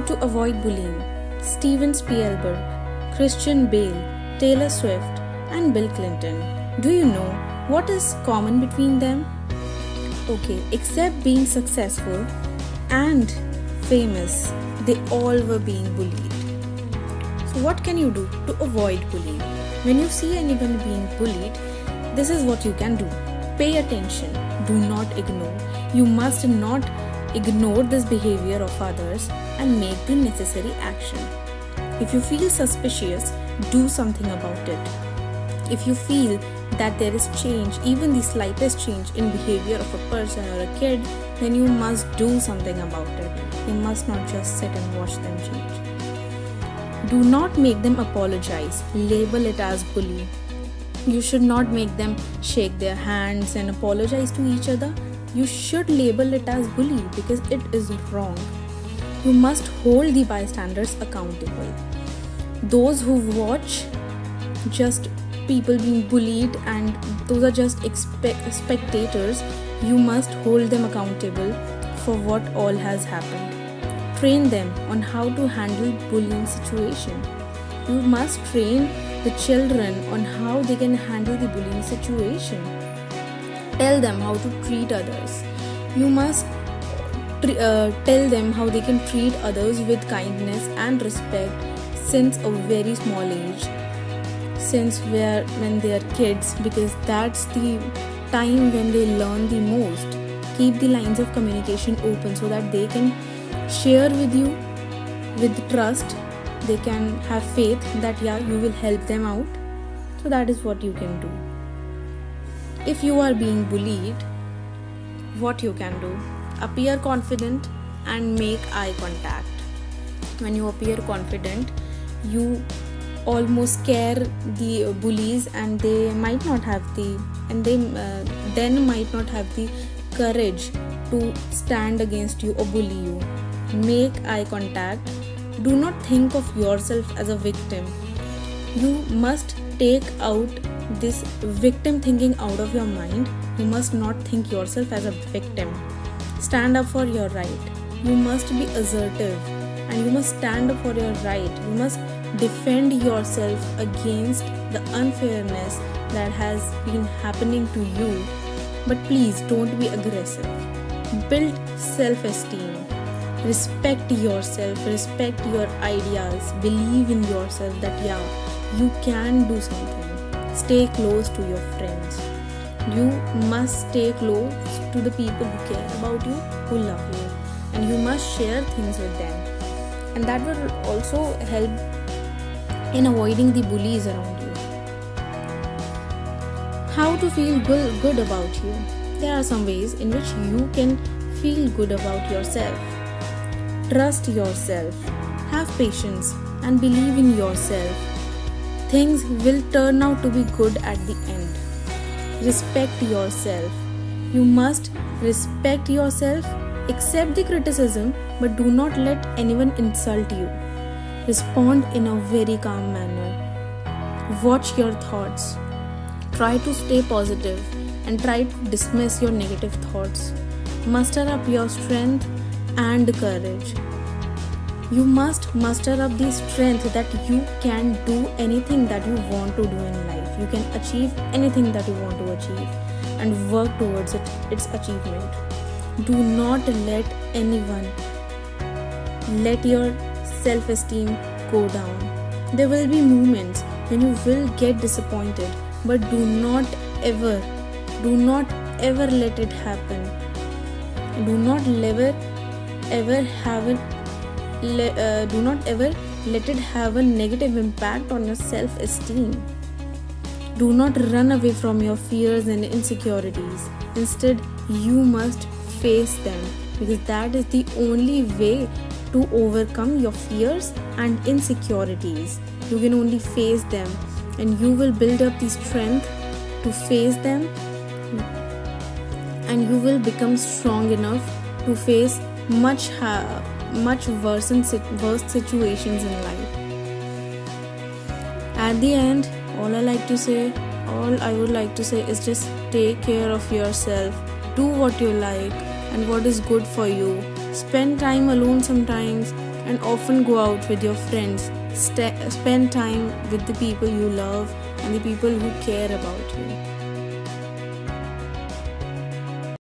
to avoid bullying. Steven Spielberg, Christian Bale, Taylor Swift, and Bill Clinton. Do you know what is common between them? Okay, except being successful and famous, they all were being bullied. So what can you do to avoid bullying? When you see anyone being bullied, this is what you can do. Pay attention. Do not ignore. You must not ignore this behavior of others and make the necessary action. If you feel suspicious, do something about it. If you feel that there is change, even the slightest change in behavior of a person or a kid, then you must do something about it. You must not just sit and watch them change. Do not make them apologize. Label it as bullying. You should not make them shake their hands and apologize to each other. You should label it as bully because it is wrong. You must hold the bystanders accountable. Those who watch just people being bullied and those are just spectators, you must hold them accountable for what all has happened. Train them on how to handle bullying situation. You must train the children on how they can handle the bullying situation. Tell them how to treat others. You must tell them how they can treat others with kindness and respect since a very small age, when they are kids, because that's the time when they learn the most. Keep the lines of communication open so that they can share with you with trust. They can have faith that you will help them out. So that is what you can do. If you are being bullied, what you can do? Appear confident and make eye contact. When you appear confident, you almost scare the bullies and they might not have the courage to stand against you or bully you. Make eye contact. Do not think of yourself as a victim. You must take out this victim thinking out of your mind. You must not think yourself as a victim. Stand up for your right. You must be assertive and you must stand up for your right. You must defend yourself against the unfairness that has been happening to you. But please don't be aggressive. Build self-esteem. Respect yourself, respect your ideas, believe in yourself that you can do something. Stay close to your friends. You must stay close to the people who care about you, who love you, and you must share things with them. And that will also help in avoiding the bullies around you. How to feel good about you? There are some ways in which you can feel good about yourself. Trust yourself, have patience and believe in yourself. Things will turn out to be good at the end. Respect yourself. You must respect yourself, accept the criticism, but do not let anyone insult you. Respond in a very calm manner. Watch your thoughts. Try to stay positive and try to dismiss your negative thoughts. Muster up your strength and courage. You must muster up the strength that you can do anything that you want to do in life. You can achieve anything that you want to achieve and work towards its achievement. Do not let anyone let your self-esteem go down. There will be moments when you will get disappointed, but do not ever let it happen. Do not ever let it have a negative impact on your self-esteem. Do not run away from your fears and insecurities. Instead, you must face them, because that is the only way to overcome your fears and insecurities. You can only face them, and you will build up the strength to face them, and you will become strong enough to face much worse situations in life. At the end, all I would like to say is just take care of yourself. Do what you like and what is good for you. Spend time alone sometimes. and often go out with your friends. Spend time with the people you love and the people who care about you.